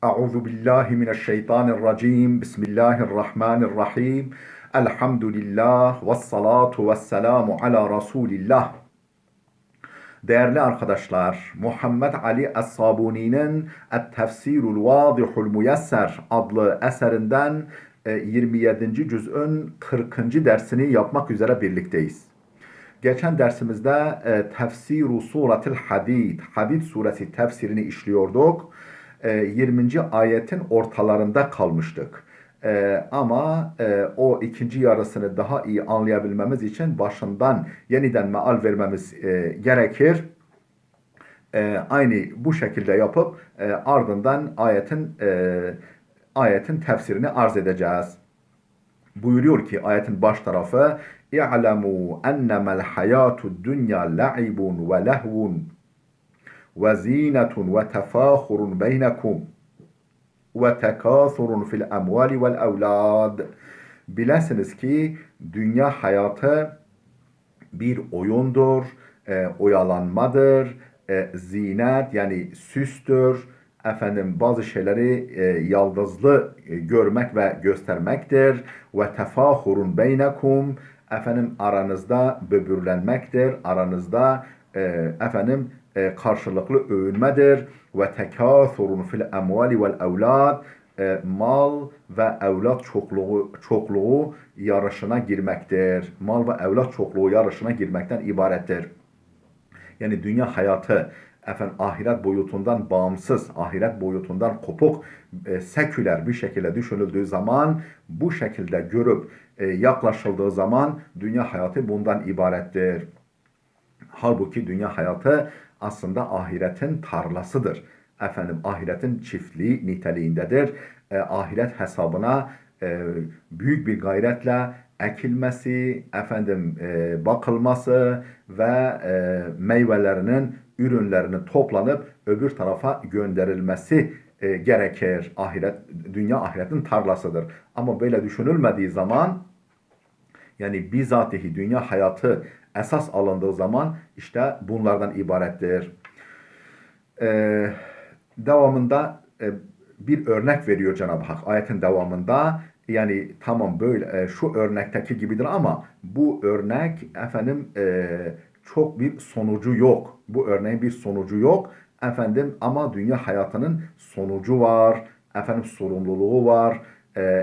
Euzu billahi mineşşeytanirracim. Bismillahirrahmanirrahim. Elhamdülillah ve salatu ve selamu ala Resulillah. Değerli arkadaşlar, Muhammed Ali Es-Sabuni'nin Et-Tefsirul Vadihul Muyesser adlı eserinden 27. cüz'ün 40. dersini yapmak üzere birlikteyiz. Geçen dersimizde Tefsiru Suratil Hadid, Hadid suresi tefsirini işliyorduk. 20. ayetin ortalarında kalmıştık. Ama o ikinci yarısını daha iyi anlayabilmemiz için başından yeniden meal vermemiz gerekir. Aynı bu şekilde yapıp ardından ayetin tefsirini arz edeceğiz. Buyuruyor ki ayetin baş tarafı İ'lemû ennemel hayâtud dünya la'ibun ve lehvun ve zînetun ve tefâhurun beynekum ve tekâthurun fil emvâli vel evlâd. Bilesiniz ki dünya hayatı bir oyundur, oyalanmadır, zinet yani süstür, bazı şeyleri yaldızlı görmek ve göstermektir. Ve tefahurun beynekum, aranızda böbürlenmektir, aranızda karşılıklı övünmedir. Ve tekâthurun fil emvali vel evlad, mal ve evlat çokluğu yarışına girmektir. Mal ve evlat çokluğu yarışına girmekten ibarettir. Yani dünya hayatı ahiret boyutundan bağımsız, ahiret boyutundan kopuk, seküler bir şekilde düşünüldüğü zaman, bu şekilde görüp yaklaşıldığı zaman dünya hayatı bundan ibarettir. Halbuki dünya hayatı aslında ahiretin tarlasıdır. Ahiretin çiftliği niteliğindedir. Ahiret hesabına büyük bir gayretle ekilmesi, bakılması ve meyvelerinin, ürünlerinin toplanıp öbür tarafa gönderilmesi gerekir. Dünya ahiretin tarlasıdır. Ama böyle düşünülmediği zaman, yani bizatihi dünya hayatı esas alındığı zaman işte bunlardan ibarettir. Devamında bir örnek veriyor Cenab-ı Hak ayetin devamında. Yani tamam böyle şu örnekteki gibidir ama bu örnek çok bir sonucu yok. Bu örneğin bir sonucu yok. Ama dünya hayatının sonucu var. Sorumluluğu var.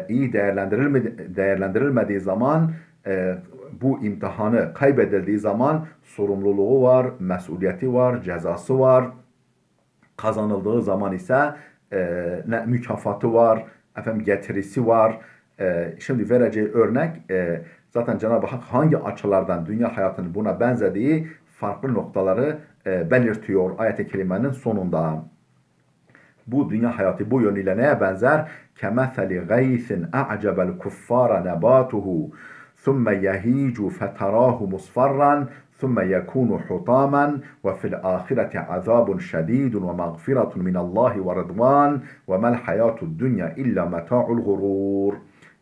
İyi değerlendirilmediği zaman bu imtihanı kaybedildiği zaman sorumluluğu var, mesuliyeti var, cezası var. Kazanıldığı zaman ise mükafatı var, getirisi var. Şimdi vereceği örnek zaten Cenab-ı Hak hangi açılardan dünya hayatının buna benzediği farklı noktaları belirtiyor ayet-i kerimenin sonunda. Bu dünya hayatı bu yönüyle neye benzer? كَمَثَلِ غَيْثٍ أَعْجَبَ الْكُفَّارَ نَبَاتُهُ ثُمَّ يَهِيجُ فَتَرَاهُ مُصْفَرًّا ثُمَّ يَكُونُ حُطَامًا وَفِي الْآخِرَةِ عَذَابٌ شَدِيدٌ وَمَغْفِرَةٌ مِنَ اللّٰهِ وَرِضْوَانٌ وَمَا الْحَيَاةُ الدُّنْيَا إِلَّا مَتَاعُ الْغُرُورِ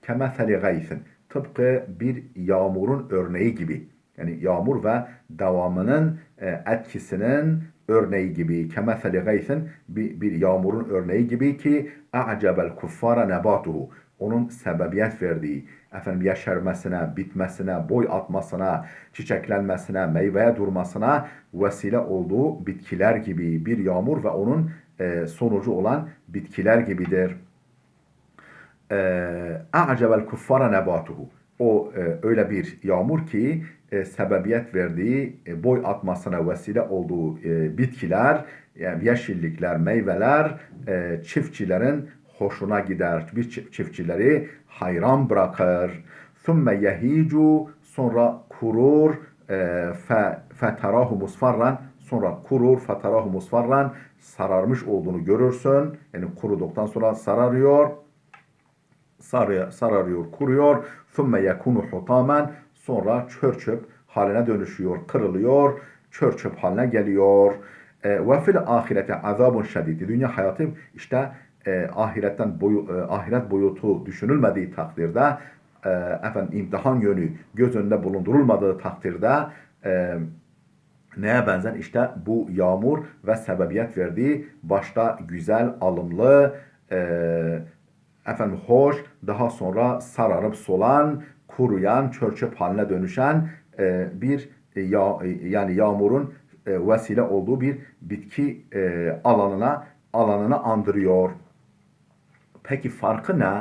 كَمَثَلِ غَيْثٍ, tıpkı bir yağmurun örneği gibi. Yani yağmur ve devamının etkisinin örneği gibi. Kemeseli gaysin, bir yağmurun örneği gibi ki a'cebel kuffara nebatuhu, onun sebebiyet verdiği, yeşermesine, bitmesine, boy atmasına, çiçeklenmesine, meyveye durmasına vesile olduğu bitkiler gibi bir yağmur ve onun sonucu olan bitkiler gibidir. A'cebel kuffara nebatuhu, o öyle bir yağmur ki sebebiyet verdiği, boy atmasına vesile olduğu bitkiler, yani yeşillikler, meyveler çiftçilerin hoşuna gider. Çiftçileri hayran bırakır. ثُمَّ يَهِيجُ, sonra kurur, فَتَرَاهُ مُصْفَرًّا, sonra kurur, فَتَرَاهُ مُصْفَرًّا, sararmış olduğunu görürsün. Yani kuruduktan sonra sararıyor, kuruyor. ثُمَّ يَكُونُ حُطَامًا, sonra çöp haline dönüşüyor, kırılıyor, çöp haline geliyor. Ve fil ahirete azabun şedid. Dünya hayatı işte ahiret boyutu düşünülmediği takdirde, imtihan yönü göz önünde bulundurulmadığı takdirde neye benzer? İşte bu yağmur ve sebebiyet verdiği başta güzel, alımlı, hoş, daha sonra sararıp solan, kuruyan, çöp haline dönüşen bir yani yağmurun vesile olduğu bir bitki alanını andırıyor. Peki farkı ne?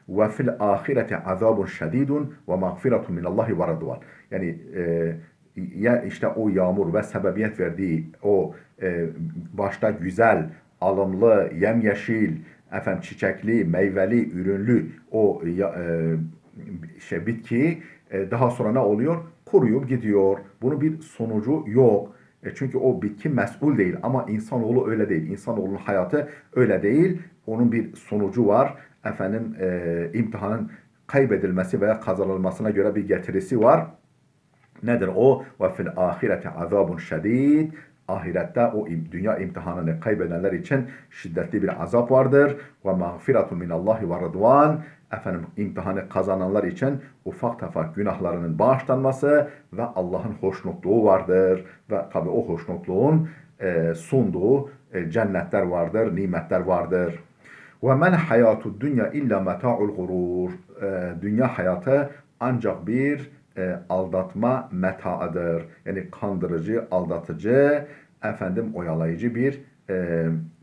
Ve fil ahireti azabun şedidun ve mağfiretun minallahi ve rıdvan. Yani ya işte o yağmur ve sebebiyet verdiği o başta güzel, alımlı, yemyeşil, çiçekli, meyveli, ürünlü o bitki daha sonra ne oluyor? Kuruyup gidiyor. Bunun bir sonucu yok. Çünkü o bitki mesul değil ama insanoğlu öyle değil. İnsanoğlunun hayatı öyle değil. Onun bir sonucu var. İmtihanın kaybedilmesi veya kazanılmasına göre bir getirisi var. Nedir o? Ve fil ahireti azabun şedid. Ahirette o dünya imtihanını kaybedenler için şiddetli bir azap vardır. Ve mağfiretun minallahi ve rıdvan. İmtihanı kazananlar için ufak tefek günahlarının bağışlanması ve Allah'ın hoşnutluğu vardır. Ve tabi o hoşnutluğun sunduğu cennetler vardır, nimetler vardır. Ve men hayatud dünya illa meta'ul gurur. Dünya hayatı ancak bir aldatma metaıdır. Yani kandırıcı, aldatıcı, oyalayıcı bir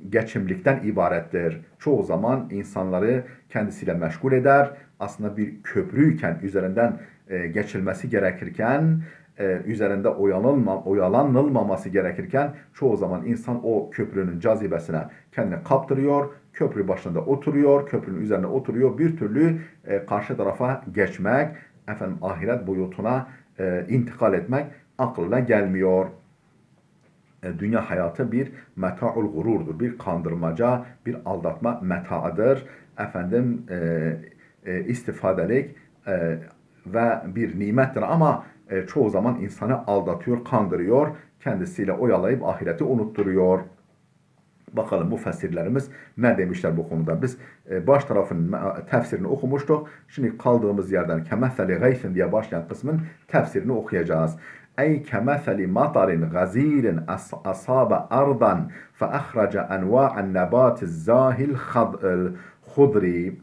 geçimlikten ibarettir. Çoğu zaman insanları kendisiyle meşgul eder. Aslında bir köprüyken üzerinden geçilmesi gerekirken üzerinde oyalanılmaması gerekirken çoğu zaman insan o köprünün cazibesine kendini kaptırıyor. Köprü başında oturuyor, köprünün üzerine oturuyor. Bir türlü karşı tarafa geçmek, ahiret boyutuna intikal etmek aklına gelmiyor. Dünya hayatı bir meta'ul gururdur. Bir kandırmaca, bir aldatma metaıdır. İstifadelik ve bir nimettir ama çoğu zaman insanı aldatıyor, kandırıyor, kendisiyle oyalayıp ahireti unutturuyor. Bakalım müfessirlerimiz ne demişler bu konuda. Biz baş tarafın tefsirini okumuştuk. Şimdi kaldığımız yerden kemetheli gaysin diye başlayan kısmın tefsirini okuyacağız. Ey kemetheli matarin gazirin asabe ardan fe ahraca enva'an nebatiz zahil khudri.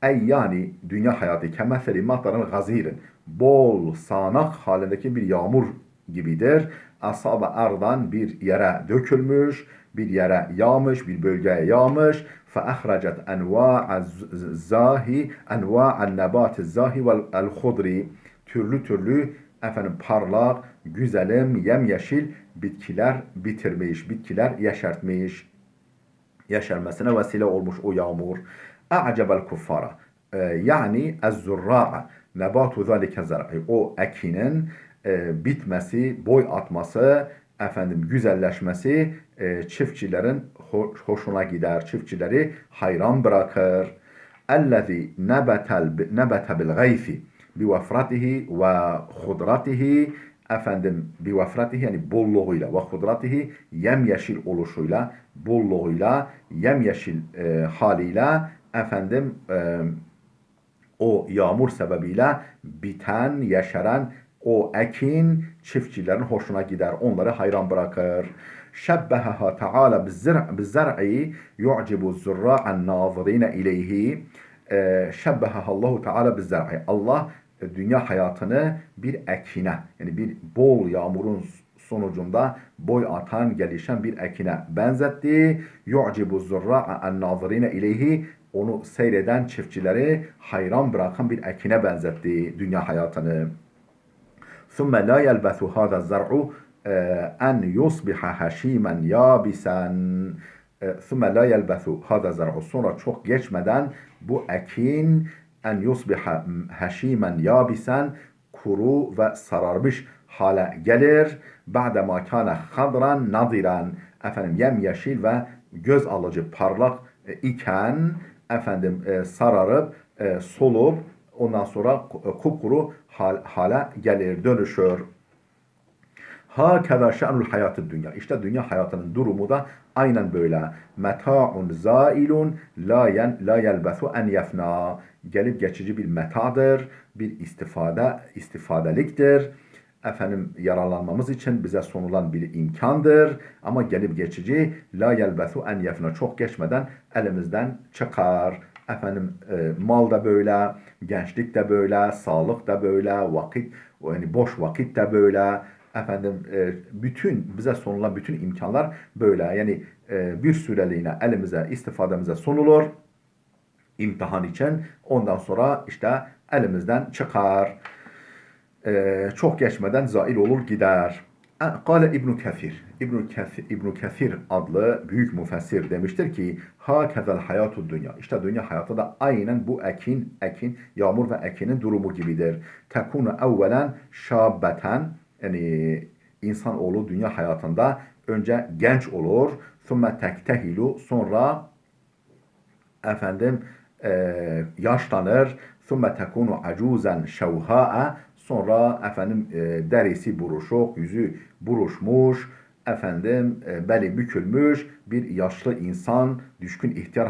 Ey yani dünya hayatı kemetheli matarin gazirin bol sağanak halindeki bir yağmur gibidir. Asabe ardan bir yere dökülmüş, bir yere yağmış, bir bölgeye yağmış. فَأَخْرَجَتْ اَنْوَاءَ الزَّاهِ اَنْوَاءَ النَّبَاتِ الزَّاهِ وَالْخُضْرِ. Türlü türlü parlak, güzelim, yemyeşil bitkiler bitirmiş, bitkiler yeşertmiş. Yeşermesine vesile olmuş o yağmur. اَعْجَبَ الْكُفَّارَ yani اَزْزُرَّاءَ nebatu zâlike zer'i. O ekinin bitmesi, boy atması, güzelleşmesi çiftçilerin hoşuna gider. Çiftçileri hayran bırakır. Ellezî nebete bil gayfi bi vefratihi ve hudratihi bi vefratihi yani bolluğuyla ve hudratihi yemyeşil oluşuyla, bolluğuyla, yemyeşil haliyle o yağmur sebebiyle biten, yeşeren o ekin çiftçilerin hoşuna gider. Onları hayran bırakır. Şebbehaha Teala bizzer'i yu'cibu zurra'an nazirine ileyhi. Şebbehaha Allahu Teala bizzer'i. Allah dünya hayatını bir ekine yani bir bol yağmurun sonucunda boy atan, gelişen bir ekine benzetti. Yu'cibu zurra'an nazirine ileyhi. Onu seyreden çiftçileri hayran bırakan bir ekine benzetti dünya hayatını. ثُمَّ لَا يَلْبَثُ هَذَا الزَّرْعُ اَنْ يُصْبِحَ هَش۪يمًا يَابِسًا ثُمَّ لَا يَلْبَثُ هَذَا الزَّرْعُ. Sonra çok geçmeden bu ekin en yusbiha heşimen yabisen kuru ve sararmış hale gelir. Ba'dema kana hadran nadiran. Yemyeşil ve göz alıcı parlak iken sararıp solup ondan sonra kupkuru hale gelir, dönüşür. Hakeza şe'nul hayatı dünya. İşte dünya hayatının durumu da aynen böyle. Meta'un zailun la yelbesu en yefna. Gelip geçici bir metadır, bir istifadeliktir. efendim yararlanmamız için bize sunulan bir imkandır. Ama gelip geçici, la yelbesu en yefne, çok geçmeden elimizden çıkar. Efendim mal da böyle, gençlik de böyle, sağlık da böyle, vakit, yani boş vakit de böyle. Efendim bütün bize sunulan bütün imkanlar böyle. Yani bir süreliğine elimize, istifademize sunulur imtihan için. Ondan sonra işte elimizden çıkar. Çok geçmeden zail olur gider. Kale İbn Kethir. İbn Kethir adlı büyük müfessir demiştir ki hakezel hayatu dünya. İşte dünya hayatı da aynen bu ekin, yağmur ve ekinin durumu gibidir. Tekunu evvelen şabbeten, yani insanoğlu dünya hayatında önce genç olur. Sümme tektehilu, sonra efendim yaşlanır. Sümme tekunu acuzen şevha'a, sonra efendim derisi buruşuk, yüzü buruşmuş, efendim beli bükülmüş bir yaşlı insan, düşkün ihtiyar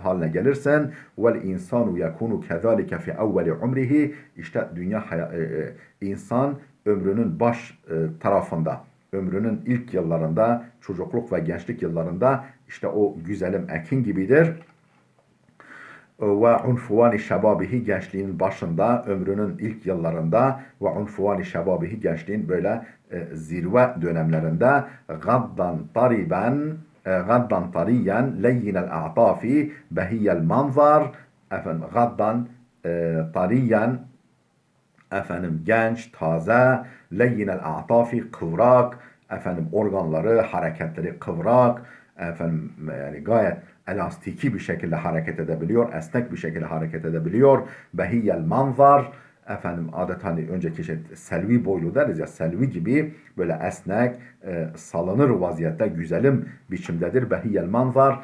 haline gelirsen. Vel insanu yekunu kezalike fi evveli umrihi, işte insan ömrünün baş tarafında, ömrünün ilk yıllarında, çocukluk ve gençlik yıllarında işte o güzelim ekin gibidir. Ve unfuvani şebabihi, gençliğin başında, ömrünün ilk yıllarında, ve unfuvani şebabihi, gençliğin böyle zirve dönemlerinde, gaddan tariyen leyyinel a'tafi behiyel manzar, efendim gaddan tariyen, efendim genç, taze, leyyinel a'tafi, kıvrak, efendim organları, hareketleri kıvrak, efendim yani gayet elastiki bir şekilde hareket edebiliyor, esnek bir şekilde hareket edebiliyor. Behiyyel manzar, efendim adeta hani önceki şey selvi boylu deriz ya, selvi gibi böyle esnek, salınır vaziyette, güzelim biçimdedir. Behiyyel manzar,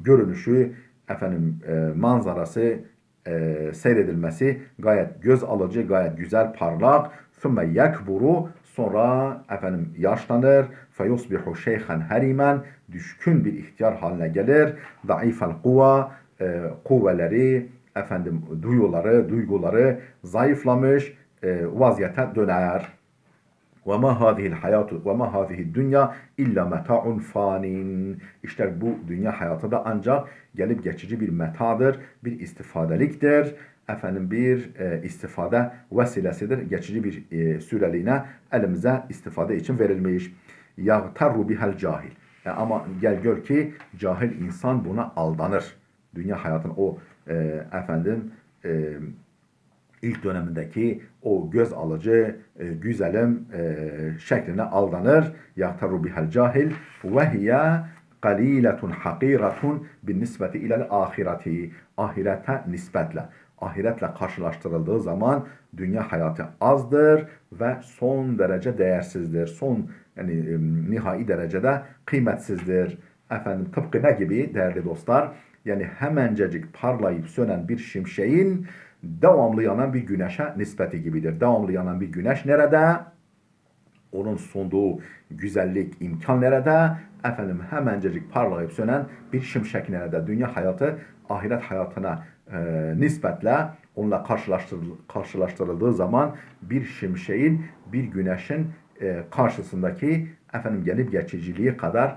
görünüşü, efendim manzarası, seyredilmesi gayet göz alıcı, gayet güzel, parlak. Sümme yekburu, sonra efendim yaşlanır. Feyusbihu şeyhen herimen, düşkün bir ihtiyar haline gelir. Daifel kuva, kuvveleri, efendim duyguları zayıflamış vaziyete döner. وَمَا هَذِهِ الْحَيَاتُ وَمَا هَذِهِ الدُّنْيَا اِلَّا مَتَاعٌ فَانٍ. İşte bu dünya hayatı da ancak gelip geçici bir metadır, bir istifadeliktir. Efendim bir istifade vesilesidir. Geçici bir süreliğine elimize istifade için verilmiş. يَغْتَرُّ بِهَا الْجَاهِلِ. Ama gel gör ki cahil insan buna aldanır. Dünya hayatın o efendim ilk dönemindeki o göz alıcı, güzelim şekline aldanır. Yahtaru bihal cahil ve hiye qaliletun haqiratun bin nisbeti ilel ahireti. Ahirete nispetle, ahiretle karşılaştırıldığı zaman dünya hayatı azdır ve son derece değersizdir. Son, yani nihai derecede kıymetsizdir. Efendim tıpkı ne gibi değerli dostlar? Yani hemencecik parlayıp sönen bir şimşeğin devamlı yanan bir güneşe nispeti gibidir. Devamlı yanan bir güneş nerede? Onun sunduğu güzellik, imkan nerede? Efendim hemencecik parlayıp sönen bir şimşek nerede? Dünya hayatı ahiret hayatına nispetle onunla karşılaştırıldığı zaman bir şimşeğin, bir güneşin karşısındaki efendim gelip geçiciliği kadar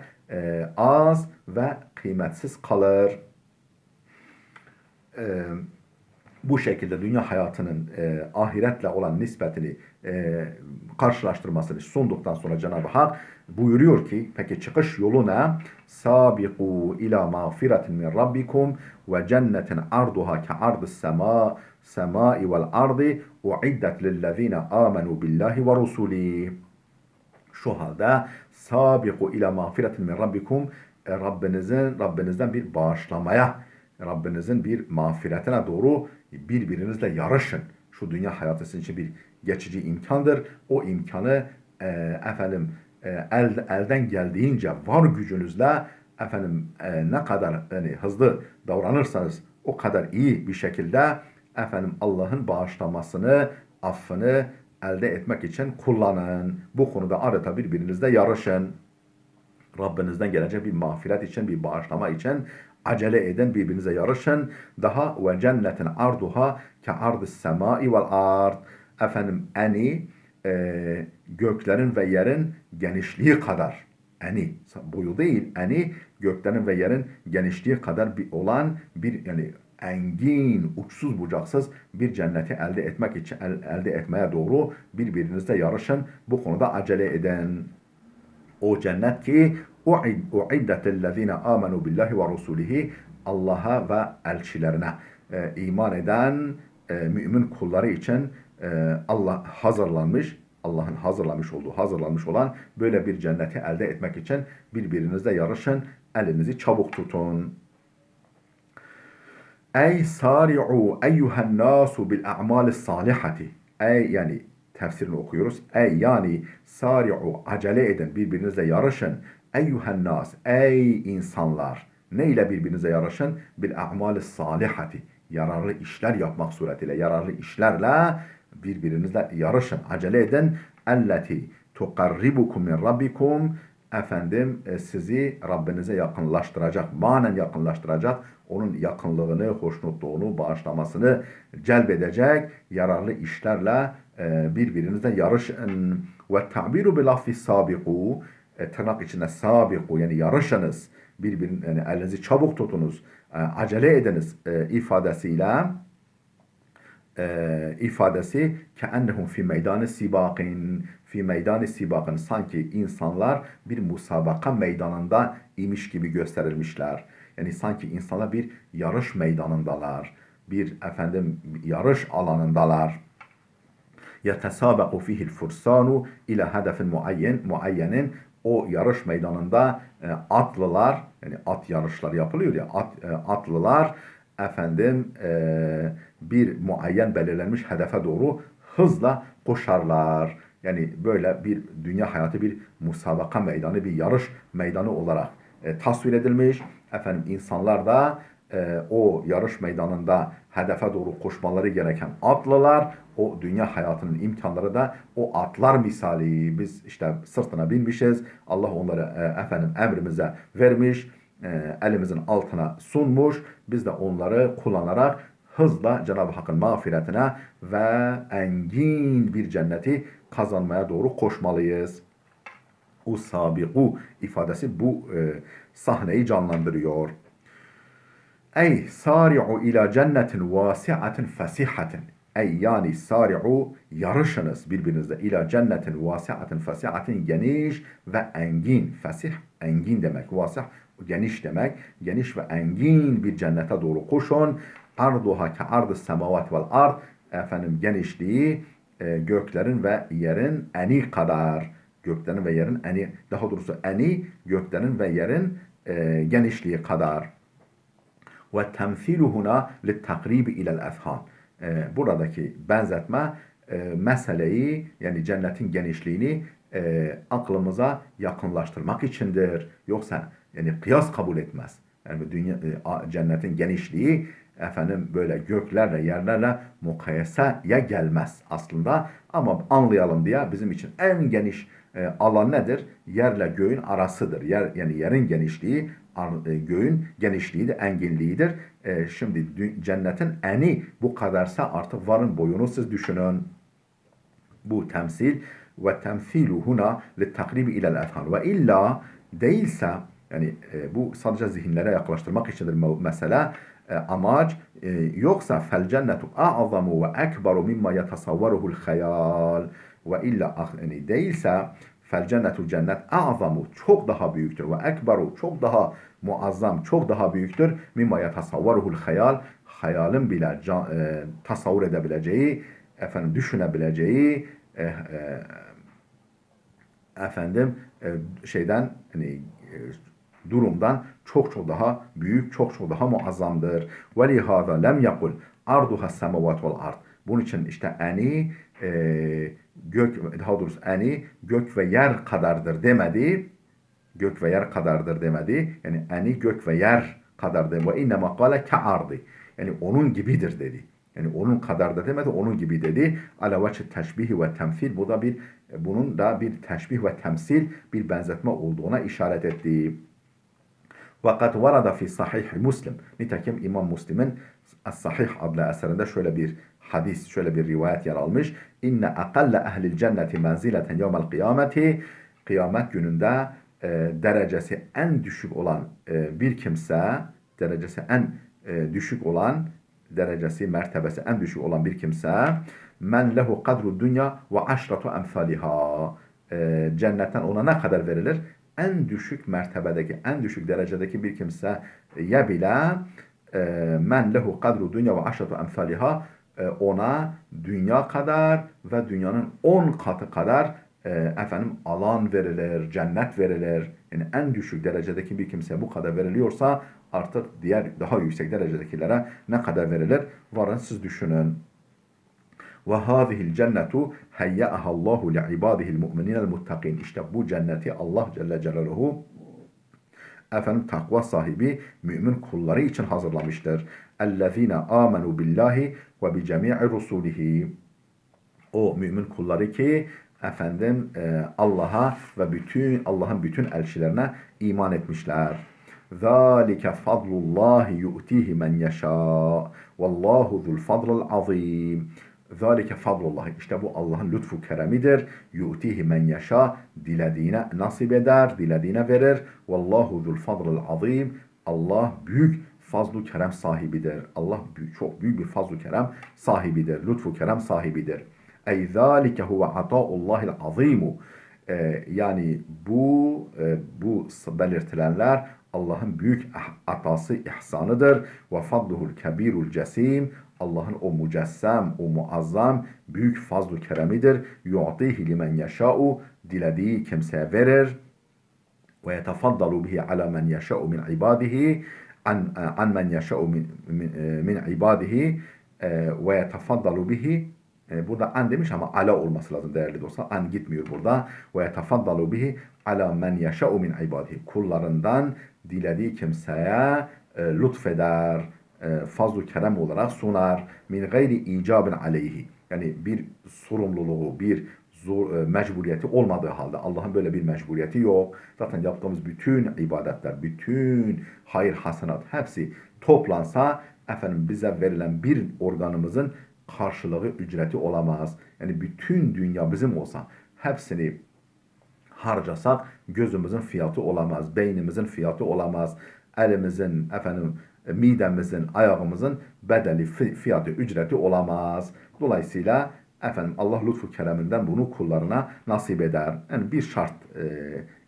az ve kıymetsiz kalır. Bu şekilde dünya hayatının ahiretle olan nispetini karşılaştırmasını sunduktan sonra Cenab-ı Hak buyuruyor ki, peki çıkış yolu ne? Sabiqu ila mağfiretin min rabbikum ve cennetin arduha ke ardis semai vel ardi uiddet lillezine amenu billahi ve rusulih. Şu halde sabiqu ila mağfiretin min rabbikum, Rabbinizden bir bağışlamaya, Rabbinizin bir mağfiretine doğru birbirinizle yarışın. Şu dünya hayatı sizin için bir geçici imkandır. O imkanı efendim elden geldiğince var gücünüzle efendim ne kadar yani hızlı davranırsanız o kadar iyi bir şekilde efendim Allah'ın bağışlamasını, affını elde etmek için kullanın. Bu konuda adeta birbirinizle yarışın. Rabbinizden gelecek bir mağfiret için, bir bağışlama için acele edin, birbirinize yarışın. Daha ve cennetin arduha ke ardis semai vel ard. Efendim göklerin ve yerin genişliği kadar, eni, boyu değil, eni göklerin ve yerin genişliği kadar bir olan bir, yani engin, uçsuz bucaksız bir cenneti elde etmek için, elde etmeye doğru birbirinizle yarışın. Bu konuda acele edin. O cennet ki uiddetelezine amenu billahi ve rusulihi, Allah'a ve elçilerine iman eden mümin kulları için Allah hazırlanmış, Allah'ın hazırlamış olduğu, hazırlanmış olan böyle bir cenneti elde etmek için birbirinizle yarışın, elinizi çabuk tutun. Ey sari'u eyyühen nasu bil a'malis salihati. Ey, yani tefsirini okuyoruz. Ey, yani sari'u, acele edin, birbirinizle yarışın. Eyyühen nas, ey insanlar. Ne ile birbirinize yarışın? Bil a'malis salihati. Yararlı işler yapmak suretiyle, yararlı işlerle birbirinizle yarışın. Acele edin. Elleti tukarribukum min rabbikum. Efendim, sizi Rabbinize yakınlaştıracak, manen yakınlaştıracak, onun yakınlığını, hoşnutluğunu, bağışlamasını celbedecek yararlı işlerle birbirinizle yarışın. Ve ta'biru bil affi sabiku, tırnak içinde sabiku, yani yarışınız, yani elinizi çabuk tutunuz, acele ediniz ifadesi keennehum fi meydanı sibakin, fi meydanı sibakın, sanki insanlar bir musabaka meydanında imiş gibi gösterilmişler. Yani sanki insanlar bir yarış meydanındalar, bir yarış alanındalar. Yetesabeku fihil fursanu ila hedefin muayyenin, o yarış meydanında atlılar, yani at yarışları yapılıyor ya, atlılar bir muayyen belirlenmiş hedefe doğru hızla koşarlar. Yani böyle bir dünya hayatı bir musabaka meydanı, bir yarış meydanı olarak tasvir edilmiş. İnsanlar da o yarış meydanında hedefe doğru koşmaları gereken atlılar, o dünya hayatının imkanları da o atlar misali, biz işte sırtına binmişiz, Allah onları emrimize vermiş, elimizin altına sunmuş, biz de onları kullanarak hızla Cenab-ı Hakk'ın mağfiretine ve engin bir cenneti kazanmaya doğru koşmalıyız. O sabiku ifadesi bu sahneyi canlandırıyor. Ey sari'u ila cennetin vasi'atin fesihatin. Ey, yani sari'u, yarışınız birbirinizle, ila cennetin vasi'atin fesihatin, geniş ve engin. Fesih, engin demek. Vasih, geniş demek. Geniş ve engin bir cennete doğru koşun. Arduha ke ardı semavat vel ard. Genişliği göklerin ve yerin eni kadar. Göklerin ve yerin eni, daha doğrusu eni, göklerin ve yerin genişliği kadar. Ve temsilu huna litakribi ilel efhan. Buradaki benzetme meseleyi, yani cennetin genişliğini aklımıza yakınlaştırmak içindir. Yoksa yani kıyas kabul etmez. Yani cennetin genişliği böyle göklerle yerlerle mukayeseye gelmez aslında. Ama anlayalım diye bizim için en geniş alan nedir? Yerle göğün arasıdır. Yani yerin genişliği göğün genişliği de enginliğidir. Şimdi cennetin eni bu kadarsa artık varın boyunu siz düşünün. Bu temsil ve temsilu huna li takribi ilel efhan. Ve illa değilse, yani bu sadece zihinlere yaklaştırmak içindir mesela, amaç yoksa fel cennetu a'zamu ve ekberu mimma yetasavvaruhul hayal. Ve illa, yani değilse fel cennetu, cennet, a'zamu, çok daha büyüktür, ve ekberu, çok daha muazzam, çok daha büyüktür, mimma yetasavvaruhul hayal, hayalin bile tasavvur edebileceği, düşünebileceği şeyden, hani durumdan çok daha büyük, çok daha muazzamdır. Ve lihâzâ lem yakul arduha semavat vel ard. Bunun için işte daha doğrusu eni gök ve yer kadardır demedi. Gök ve yer kadardır demedi. Yani eni gök ve yer kadardır. Ve innema kâle ke'ardi. Yani onun gibidir dedi. Yani onun kadar da demedi, onun gibi dedi. Ala veçhi teşbih ve temsil. Bunun da bir teşbih ve temsil, bir benzetme olduğuna işaret etti. Vakat varada fi sahih Müslim. Nitekim İmam Müslim'in As-Sahih adlı eserinde şöyle bir hadis, şöyle bir rivayet yer almış. İnne akalle ehlil cenneti menzileten yevmel kıyameti. Kıyamet gününde derecesi en düşük olan bir kimse, derecesi en düşük olan, derecesi, mertebesi en düşük olan bir kimse, men lehu kadru dünya ve aşratu emsaliha. Cennetten ona ne kadar verilir? En düşük mertebedeki, en düşük derecedeki bir kimseye bile men lehu kadru dünya ve aşratu emsaliha, ona dünya kadar ve dünyanın 10 katı kadar alan verilir, cennet verilir. Yani en düşük derecedeki bir kimseye bu kadar veriliyorsa artık diğer daha yüksek derecedekilere ne kadar verilir? Varın siz düşünün. Ve hâzihil cennetu heyyâehallâhu li'ibâdihil mu'minînel muttaqîn. İşte bu cenneti Allah Celle Celaluhu takva sahibi mümin kulları için hazırlamıştır. Ellezîne âmenû billahi ve bi cemî'i rusulihi. O mümin kulları ki Allah'a ve Allah'ın bütün elçilerine iman etmişler. ذَٰلِكَ فَضْلُ اللّٰهِ يُؤْتِيهِ مَنْ يَشَاءُ وَاللّٰهُ ذُو الْفَضْلِ الْعَظِيمِ. ذَٰلِكَ فَضْلُ İşte bu Allah'ın lütfu keremidir. يُؤْتِيهِ مَنْ يَشَاءُ Dilediğine nasip eder, dilediğine verir. وَاللّٰهُ ذُو الْفَضْلِ الْعَظِيمِ Allah büyük fazl-ı kerem sahibidir. Allah çok büyük bir fazl-ı kerem sahibidir. Lütfu kerem sahibidir. Ey zâlike huve atâullâhil azîmu. Yani bu belirtilenler Allah'ın büyük atası, ihsanıdır. Ve fadluhul kebirul cesim. Allah'ın o mücessem, o muazzam, büyük fazl-ı keremidir. Yu'tihi limen yeşâ'u. Dilediği kimseye verir. Ve yetefaddalu bihi ala men yeşâ'u min ibadihi. An men yeşâ'u min ibadihi. Ve yetefaddalu bihi. Burada an demiş ama ala olması lazım değerli dostlar. An gitmiyor burada. Ve yetefaddalu bihi ala men yeşâ'u min ibadihi. Kullarından dilediği kimseye lütfeder, fazl-ı kerem olarak sunar. Min gayri icabin aleyhi. Yani bir sorumluluğu, bir mecburiyeti olmadığı halde. Allah'ın böyle bir mecburiyeti yok. Zaten yaptığımız bütün ibadetler, bütün hayır, hasenat hepsi toplansa bize verilen bir organımızın karşılığı, ücreti olamaz. Yani bütün dünya bizim olsa hepsini harcasak gözümüzün fiyatı olamaz, beynimizin fiyatı olamaz, elimizin, midemizin, ayağımızın bedeli, fiyatı, ücreti olamaz. Dolayısıyla Allah lütfu kereminden bunu kullarına nasip eder. Yani bir şart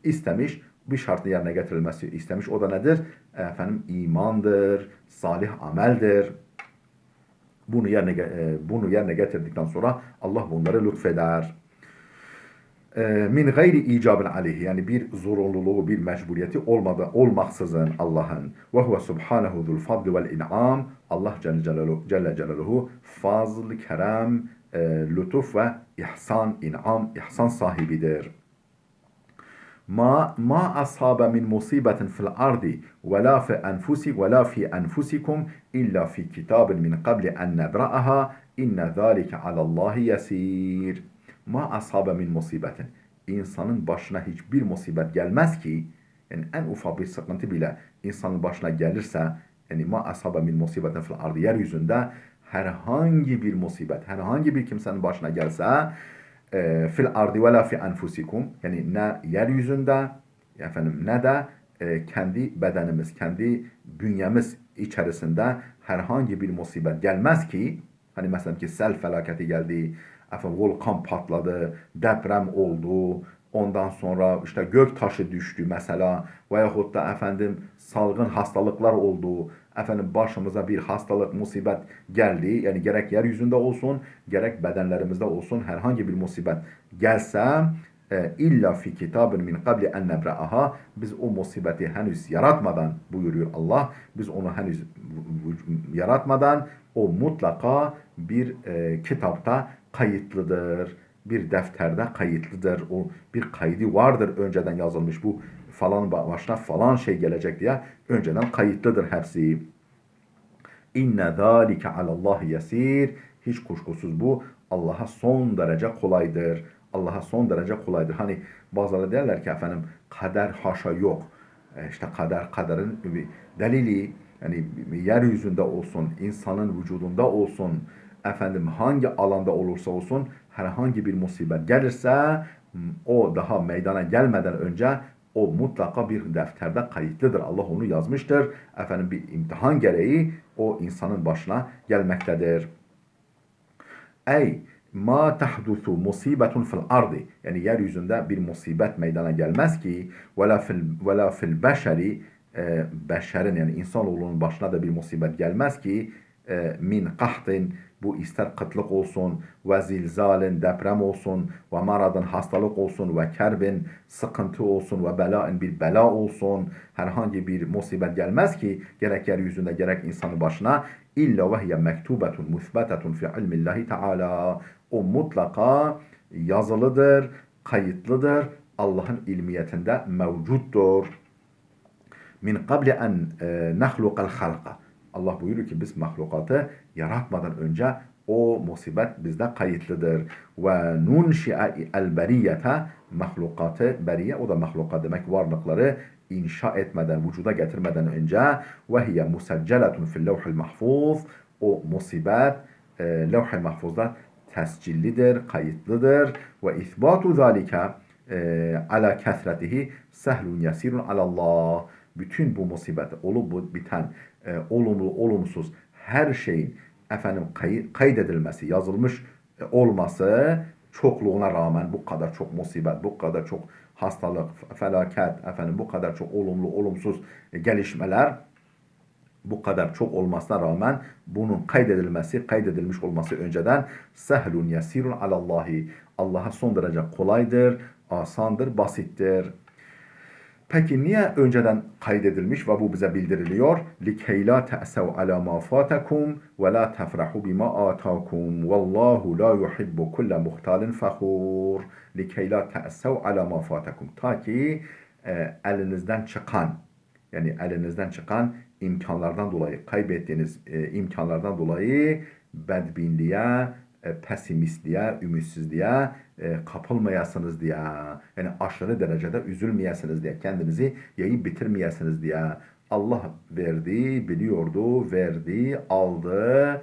istemiş, bir şartı yerine getirilmesi istemiş. O da nedir? İmandır, salih ameldir. Bunu yerine getirdikten sonra Allah bunları lütfeder. Min gayri icabın aleyhi, yani bir zorunluluğu, bir mecburiyeti olmaksızın Allah'ın. Ve huve subhanehu zul fadli vel in'am. Allah Celle Celaluhu fazl, kerem, lütuf ve ihsan, in'am, ihsan sahibidir. Ma ashabe min musibetin fil ardi ve la fi enfusikum illa fi kitabin min qabli en nebra'aha inne zâlike alallahi yesir. Ma ashabe min musibetin. İnsanın başına hiçbir musibet gelmez ki, yani en ufak bir sıkıntı bile insanın başına gelirse, yani ma ashabe min musibetin fil ardi, yeryüzünde herhangi bir musibet, herhangi bir kimsenin başına gelse, fil ardi ve la fi enfusikum, yani ne yeryüzünde ne de kendi bedenimiz, kendi bünyemiz içerisinde herhangi bir musibet gelmez ki, hani mesela ki sel felaketi geldi, volkan patladı, deprem oldu, ondan sonra işte gök taşı düştü mesela, veyahut da salgın hastalıklar oldu, başımıza bir hastalık, musibet geldi, yani gerek yeryüzünde olsun, gerek bedenlerimizde olsun, herhangi bir musibet gelse, illa fi kitabın min qabli en nebra'aha, biz o musibeti henüz yaratmadan, buyuruyor Allah, biz onu henüz yaratmadan, o mutlaka bir kitapta kayıtlıdır, bir defterde kayıtlıdır, o bir kaydı vardır, önceden yazılmış, bu falan başına falan şey gelecek diye önceden kayıtlıdır hepsi. İnne zâlike alallahi yesir. Hiç kuşkusuz bu Allah'a son derece kolaydır. Allah'a son derece kolaydır. Hani bazıları derler ki kader haşa yok. işte kaderin bir delili, yani yeryüzünde olsun, insanın vücudunda olsun, efendim hangi alanda olursa olsun herhangi bir musibet gelirse o daha meydana gelmeden önce o mutlaka bir defterde kayıtlıdır. Allah onu yazmıştır. Efendim bir imtihan gereği o insanın başına gelmektedir. Ey ma tahdusu musibetun fil ardı. Yani yeryüzünde bir musibet meydana gelmez ki ve la fil beşeri, beşerin yani insanoğlunun başına da bir musibet gelmez ki min kahtin, bu ister kıtlık olsun, ve zilzalin deprem olsun, ve maradın hastalık olsun, ve kerbin sıkıntı olsun, ve belain bir bela olsun, herhangi bir musibet gelmez ki gerek yeryüzünde gerek insanın başına illa ve hiye mektubetun musbetetun fi ilmillahi teala. O mutlaka yazılıdır, kayıtlıdır, Allah'ın ilmiyetinde mevcuttur. Min qabli en nahlukal halqa. Allah buyuruyor ki biz mahlukatı yaratmadan önce o musibet bizde kayıtlıdır. Ve nunşi'a el beriyete, mahlukatı beriye, o da mahlukat demek, varlıkları inşa etmeden, vücuda getirmeden önce ve hiye musecceletun fil levhil mahfuz, o musibet levh-i mahfuzda tescillidir, kayıtlıdır. Ve isbatu zalika ala kesretihi sehlun yesirun alallah. Bütün bu musibet, olup biten, olumlu, olumsuz her şeyin efendim kaydedilmesi, yazılmış olması çokluğuna rağmen bu kadar çok musibet, bu kadar çok hastalık, felaket, efendim bu kadar çok olumlu, olumsuz gelişmeler bu kadar çok olmasına rağmen bunun kaydedilmiş olması önceden sehlun yesirun alallahi. Allah'a son derece kolaydır, asandır, basittir. Peki niye önceden kaydedilmiş ve bu bize bildiriliyor? لِكَيْ لَا تَأْسَوْا عَلَى مَا فَاتَكُمْ وَلَا تَفْرَحُوا بِمَا آتَاكُمْ وَاللّٰهُ لَا يُحِبُّ كُلَّ مُخْتَالٍ فَخُورٍ لِكَيْ لَا تَأْسَوْا عَلَى مَا فَاتَكُمْ. Ta ki elinizden çıkan, yani elinizden çıkan imkanlardan dolayı, kaybettiğiniz imkanlardan dolayı bedbinliğe, pesimistliğe, ümitsizliğe kapılmayasınız diye. Yani aşırı derecede üzülmeyesiniz diye. Kendinizi yiyip bitirmeyesiniz diye. Allah verdi, biliyordu, verdi, aldı.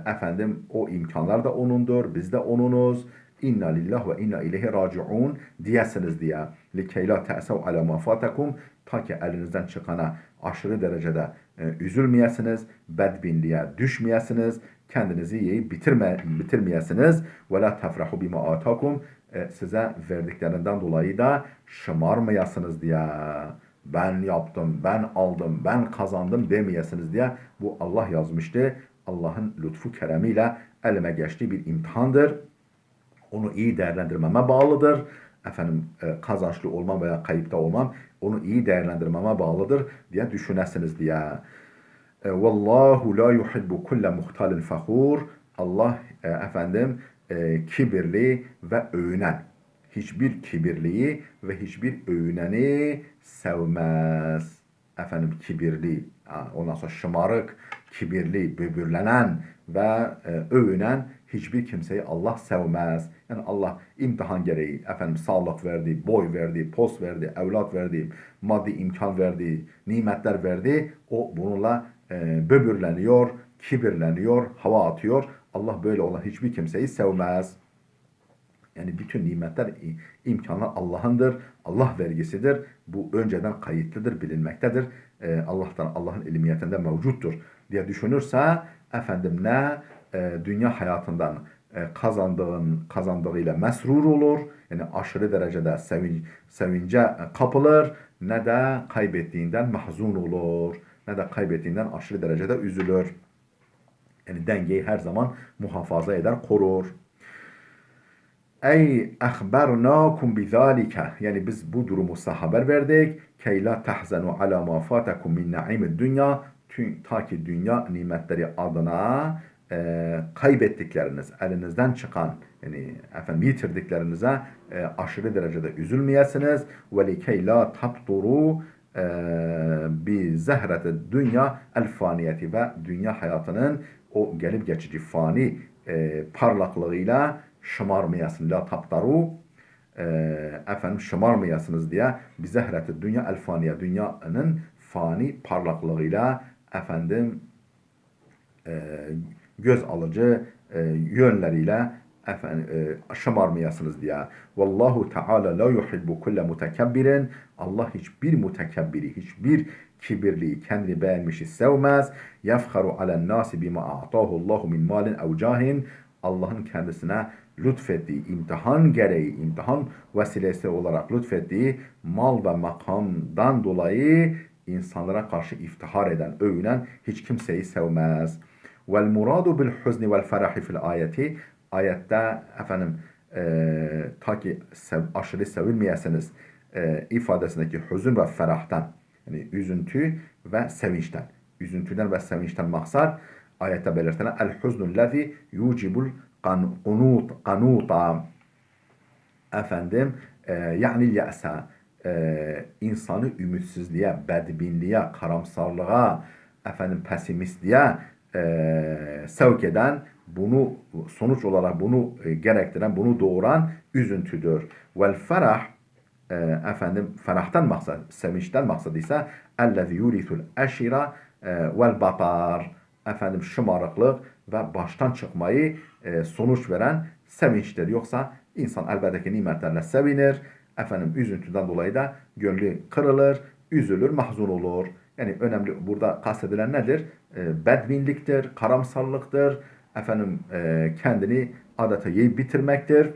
Efendim o imkanlar da O'nundur, biz de O'nunuz. İnna lillah ve inna ileyhi raciun diyesiniz diye. لِكَيْ لَا تَأْسَوْا عَلَى مَا فَاتَكُمْ. Ta ki elinizden çıkana aşırı derecede üzülmeyesiniz, bedbinliğe düşmeyesiniz, kendinizi yiyip bitirmeyesiniz. Ve la tefrahu bima atakum. Size verdiklerinden dolayı da şımarmayasınız diye. Ben yaptım, ben aldım, ben kazandım demeyesiniz diye. Bu Allah yazmıştı. Allah'ın lütfu keremiyle elime geçtiği bir imtihandır. Onu iyi değerlendirmeme bağlıdır. Efendim kazançlı olmam veya kayıpta olmam onu iyi değerlendirmeme bağlıdır diye düşünesiniz diye. Vallahu la yuhibbu kulle muhtalin fakhur. Allah efendim kibirli ve övünen, hiçbir kibirliyi ve hiçbir övüneni sevmez. Efendim kibirli, ondan sonra şımarık, kibirli, böbürlenen ve övünen hiçbir kimseyi Allah sevmez. Yani Allah imtihan gereği efendim sağlık verdi, boy verdi, post verdi, evlat verdi, maddi imkan verdi, nimetler verdi. O bununla böbürleniyor, kibirleniyor, hava atıyor. Allah böyle olan hiçbir kimseyi sevmez. Yani bütün nimetler, imkanlar Allah'ındır. Allah vergisidir. Bu önceden kayıtlıdır, bilinmektedir. Allah'ın ilmiyetinde mevcuttur diye düşünürse efendim ne dünya hayatından kazandığıyla mesrur olur. Yani aşırı derecede sevince kapılır. Ne de kaybettiğinden mahzun olur. Ne de kaybettiğinden aşırı derecede üzülür. Yani dengeyi her zaman muhafaza eder, korur. Ey ahbernâkum bizâlike. Yani biz bu durumu size haber verdik. Key la tahzenu ala ma fatakum min naimid dünya. Ta ki dünya nimetleri adına kaybettikleriniz, elinizden çıkan, yani efendim yitirdiklerinize aşırı derecede üzülmeyesiniz. Ve likey la tabduru bi zehreti dünya el faniyeti, ve dünya hayatının o gelip geçici fani parlaklığıyla şımarmayasın. La tabdaru efendim şımarmayasınız diye bir zehreti dünya el faniye, dünyanın fani parlaklığıyla efendim e, göz alıcı yönleriyle efendim şımarmayasınız diye. Vallahu Teala la yuhibbu kulle mutekebbirin. Allah hiçbir mutekebbiri, hiçbir kibirliyi, kendini beğenmişi sevmez. Yefharu alen nasi bima a'tahu Allahu min malin ev cahin. Allah'ın kendisine lütfettiği, imtihan gereği, imtihan vesilesi olarak lütfettiği mal ve makamdan dolayı insanlara karşı iftihar eden, övünen hiç kimseyi sevmez. Vel muradu bil huzni vel ferahi fil ayeti, ayette efendim ta ki aşırı sevilmeyesiniz ifadesindeki hüzün ve ferahtan, yani üzüntü ve sevinçten, üzüntüden ve sevinçten maksat ayette belirtilen el huznul lezi yucibul kanuta efendim yani ya'sa insanı ümitsizliğe, bedbinliğe, karamsarlığa, efendim pesimistliğe sevk eden, bunu sonuç olarak bunu gerektiren, bunu doğuran üzüntüdür. Vel ferah efendim ferahtan maksat, sevinçten maksat ise ellezî yurisul eşira vel batar, efendim şımarıklık ve baştan çıkmayı sonuç veren sevinçtir. Yoksa insan elbette ki nimetlerle sevinir, efendim üzüntüden dolayı da gönlü kırılır, üzülür, mahzun olur. Yani önemli burada kastedilen nedir? Bedbinliktir, karamsarlıktır, efendim kendini adeta yiyip bitirmektir.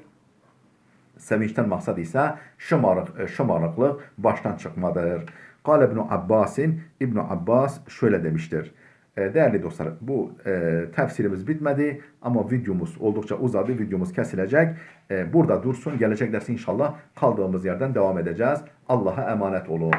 Sevinçten maksat ise şımarıklık, baştan çıkmadır. Kale İbn Abbas'in, İbn Abbas şöyle demiştir. Değerli dostlar, bu tefsirimiz bitmedi ama videomuz oldukça uzadı. Videomuz kesilecek. Burada dursun. Gelecek ders inşallah kaldığımız yerden devam edeceğiz. Allah'a emanet olun.